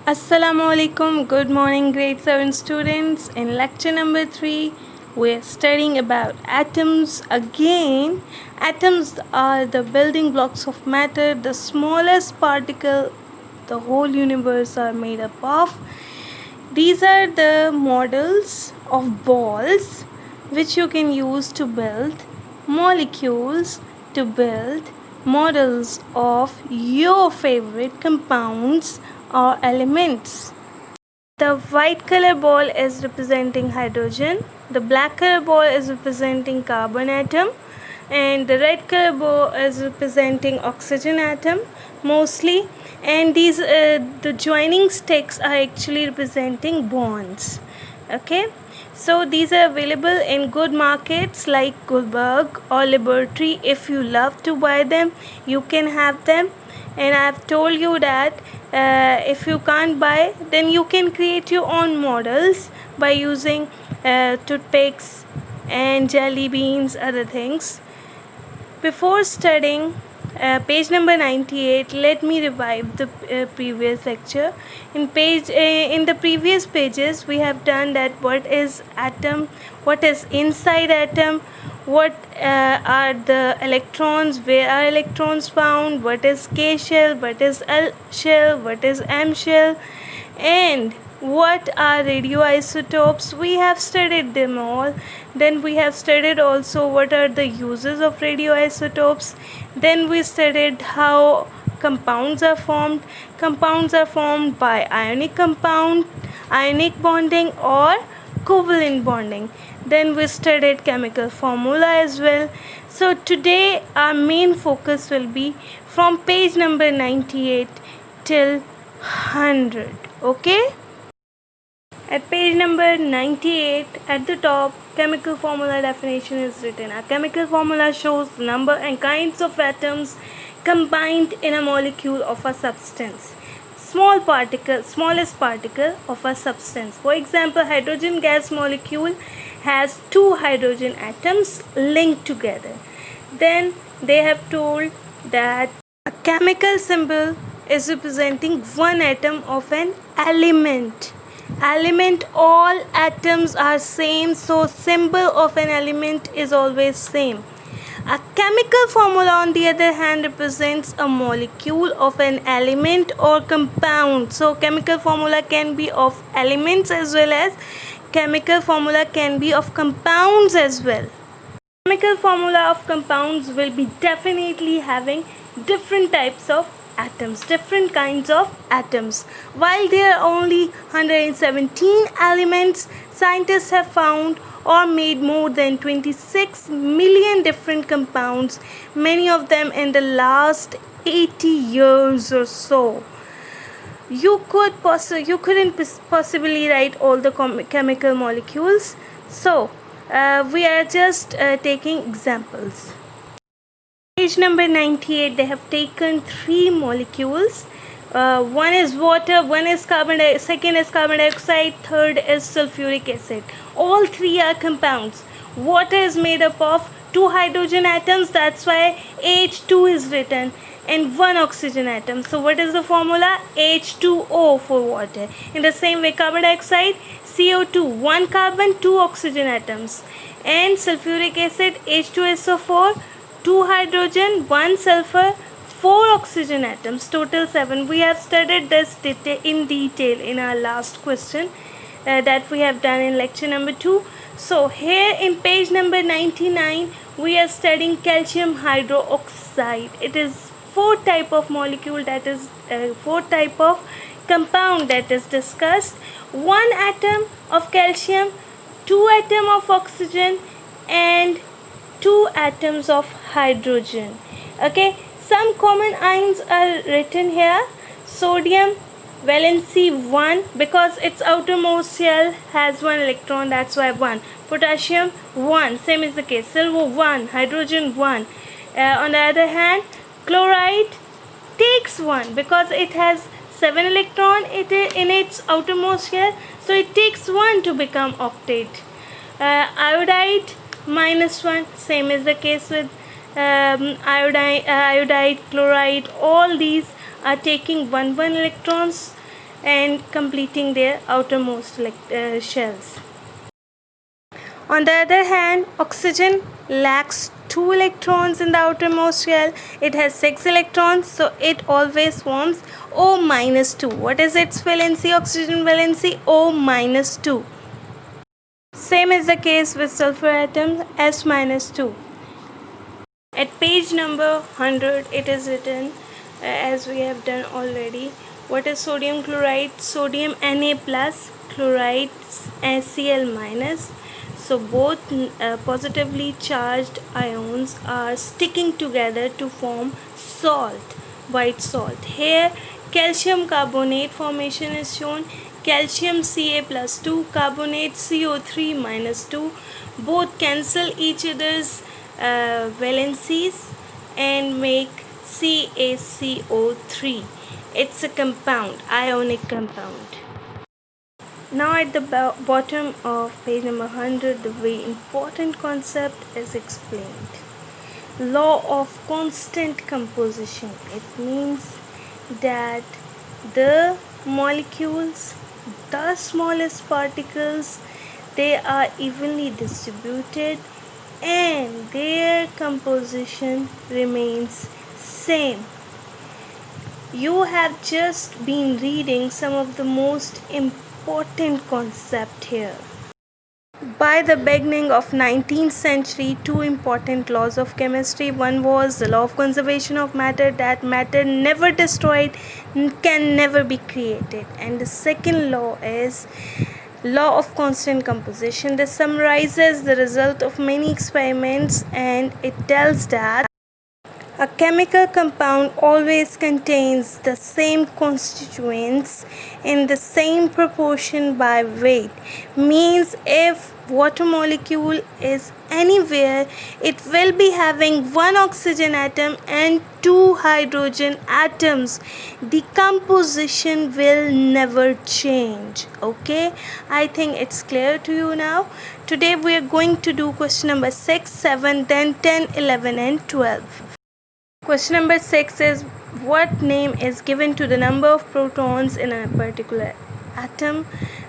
Assalamu alaikum. Good morning, grade 7 students. In lecture number 3, we are studying about atoms again. Atoms are the building blocks of matter, the smallest particle the whole universe are made up of. These are the models of balls which you can use to build molecules, to build models of your favorite compounds or elements. The white color ball is representing hydrogen, the black color ball is representing carbon atom, and the red color ball is representing oxygen atom mostly, and these the joining sticks are actually representing bonds. Okay, so these are available in good markets like Gulberg or Liberty. If you love to buy them, you can have them. And I've told you that if you can't buy, then you can create your own models by using toothpicks and jelly beans, other things. Before studying page number 98, let me revive the previous lecture. In the previous pages, we have done that what is atom, what is inside atom, what are the electrons, where are electrons found, what is K shell, what is L shell, what is M shell, and what are radioisotopes. We have studied them all. Then we have studied also what are the uses of radioisotopes. Then we studied how compounds are formed. Compounds are formed by ionic bonding or covalent bonding. Then we studied chemical formula as well. So today our main focus will be from page number 98 till 100. Okay, at page number 98 at the top, chemical formula definition is written. A chemical formula shows the number and kinds of atoms combined in a molecule of a substance. Smallest particle of a substance. For example, hydrogen gas molecule has 2 hydrogen atoms linked together. Then they have told that a chemical symbol is representing one atom of an element. All atoms are same, so symbol of an element is always same. A chemical formula, on the other hand, represents a molecule of an element or compound. So chemical formula can be of elements as well as chemical formula can be of compounds as well. Chemical formula of compounds will be definitely having different types of atoms, different kinds of atoms. While there are only 117 elements, scientists have found or made more than 26 million different compounds, many of them in the last 80 years or so. You couldn't possibly write all the chemical molecules, so we are just taking examples. Page number 98, they have taken 3 molecules. One is water, second is carbon dioxide, third is sulfuric acid. All 3 are compounds. Water is made up of 2 hydrogen atoms, that's why H2 is written, and 1 oxygen atom. So what is the formula? H2O for water. In the same way, carbon dioxide, CO2, 1 carbon, 2 oxygen atoms, and sulfuric acid, H2SO4, 2 hydrogen, 1 sulfur, 4 oxygen atoms, total 7. We have studied this in detail in our last question that we have done in lecture number 2. So here in page number 99, we are studying calcium hydroxide. It is 4 type of molecule, that is 4 type of compound that is discussed. 1 atom of calcium, 2 atom of oxygen, and 2 atoms of hydrogen. Okay, some common ions are written here. Sodium, valency 1, because its outermost shell has 1 electron, that's why 1. Potassium 1, same is the case. Silver 1, hydrogen 1. On the other hand, chloride takes 1 because it has 7 electron in its outermost shell, so it takes 1 to become octet. Iodide -1, same is the case with iodide, chloride. All these are taking 1 electrons. and completing their outermost shells. On the other hand, oxygen lacks 2 electrons in the outermost shell. It has 6 electrons, so it always forms O minus 2. What is its valency? Oxygen valency O minus 2. Same is the case with sulfur atoms, S minus 2. At page number 100, it is written, as we have done already, what is sodium chloride? Sodium Na plus, chloride Cl minus. So both positively charged ions are sticking together to form salt, white salt. Here calcium carbonate formation is shown. Calcium Ca plus 2, carbonate CO3 minus 2. Both cancel each other's valencies and make CaCO3. It's a compound, ionic compound. Now at the bottom of page number 100, the very important concept is explained. Law of constant composition. It means that the molecules, the smallest particles, they are evenly distributed and their composition remains same. You have just been reading some of the most important concept here. By the beginning of 19th century, two important laws of chemistry. One was the law of conservation of matter, that matter never destroyed, can never be created. And the second law is law of constant composition. This summarizes the result of many experiments and it tells that a chemical compound always contains the same constituents in the same proportion by weight. Means if water molecule is anywhere, it will be having one oxygen atom and two hydrogen atoms. The composition will never change. Okay, I think it's clear to you now. Today we are going to do question number 6, 7, then 10, 11 and 12. Question number 6 is, what name is given to the number of protons in a particular atom?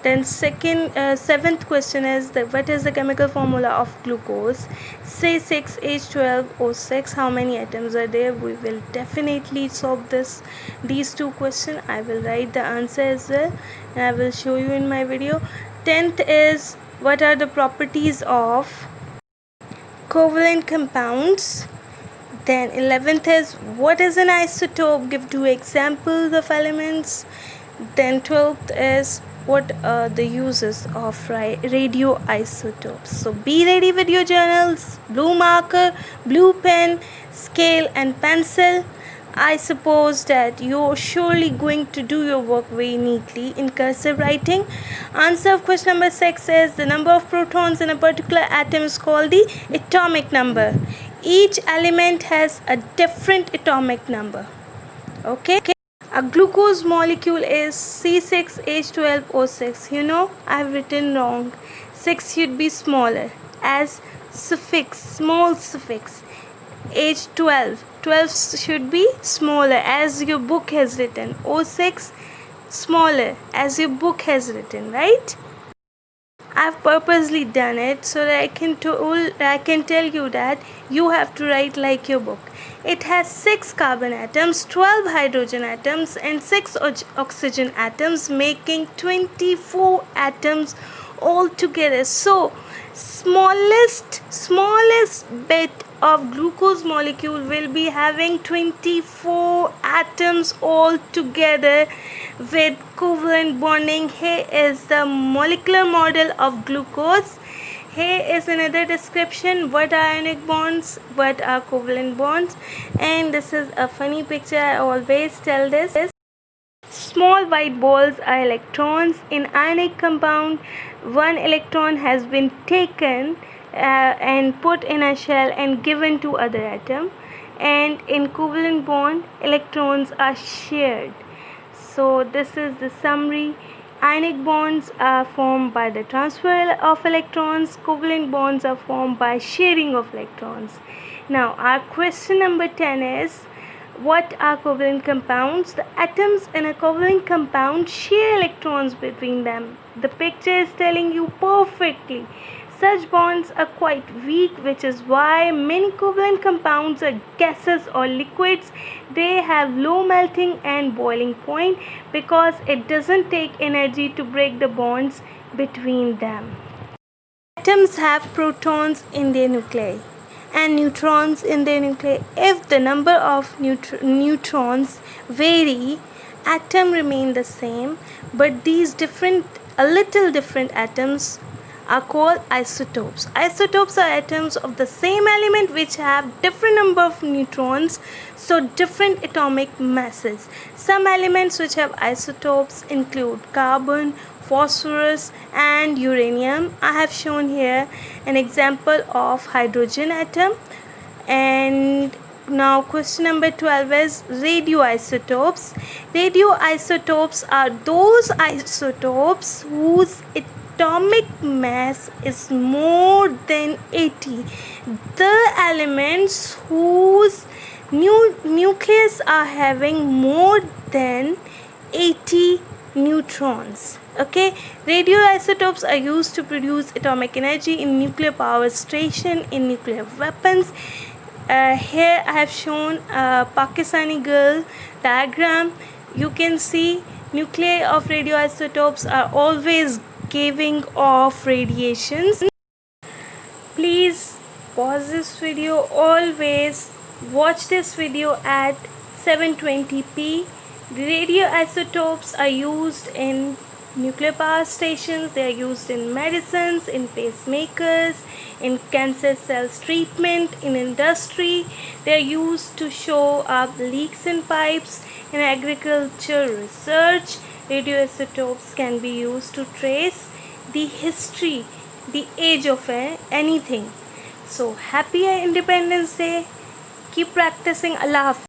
Then seventh question is that what is the chemical formula of glucose? C6H12O6. How many atoms are there? We will definitely solve these two questions. I will write the answer as well and I will show you in my video. 10th is, what are the properties of covalent compounds? Then 11th is, what is an isotope? Give two examples of elements. Then 12th is, what are the uses of radioisotopes? So be ready with your journals, blue marker, blue pen, scale and pencil. I suppose that you're surely going to do your work very neatly in cursive writing. Answer of question number 6 is, the number of protons in a particular atom is called the atomic number. Each element has a different atomic number. Okay. A glucose molecule is C6H12O6. You know, I've written wrong. 6 should be smaller as suffix, small suffix. H12. 12 should be smaller as your book has written. O6 smaller as your book has written, right? I've purposely done it so that I can tell you that you have to write like your book. It has 6 carbon atoms, 12 hydrogen atoms and 6 oxygen atoms, making 24 atoms altogether. So smallest bit of glucose molecule will be having 24 atoms all together with covalent bonding. Here is the molecular model of glucose. Here is another description, what are ionic bonds, what are covalent bonds, and this is a funny picture. I always tell this. Small white balls are electrons. In ionic compound, one electron has been taken and put in a shell and given to other atom, and in covalent bond electrons are shared. So this is the summary. Ionic bonds are formed by the transfer of electrons. Covalent bonds are formed by sharing of electrons. Now our question number 10 is, What are covalent compounds? The atoms in a covalent compound share electrons between them. The picture is telling you perfectly. Such bonds are quite weak, which is why many covalent compounds are gases or liquids. They have low melting and boiling point because it doesn't take energy to break the bonds between them. Atoms have protons in their nuclei and neutrons in their nuclei. If the number of neutrons vary, atoms remain the same, but these a little different atoms are called isotopes. Isotopes are atoms of the same element which have different number of neutrons, so different atomic masses. Some elements which have isotopes include carbon, phosphorus and uranium. I have shown here an example of hydrogen atom. And now question number 12 is radioisotopes. Radioisotopes are those isotopes whose atomic mass is more than 80. The elements whose nucleus are having more than 80 neutrons. Okay, radioisotopes are used to produce atomic energy in nuclear power station, in nuclear weapons. Here I have shown a Pakistani girl diagram. You can see nuclei of radioisotopes are always giving off radiations. Please pause this video. Always watch this video at 720p. The radioisotopes are used in nuclear power stations, they are used in medicines, in pacemakers, in cancer cells treatment, in industry. They are used to show up leaks in pipes, in agriculture research. Radioisotopes can be used to trace the history, the age of anything. So happy Independence Day. Keep practicing. Allah Hafiz.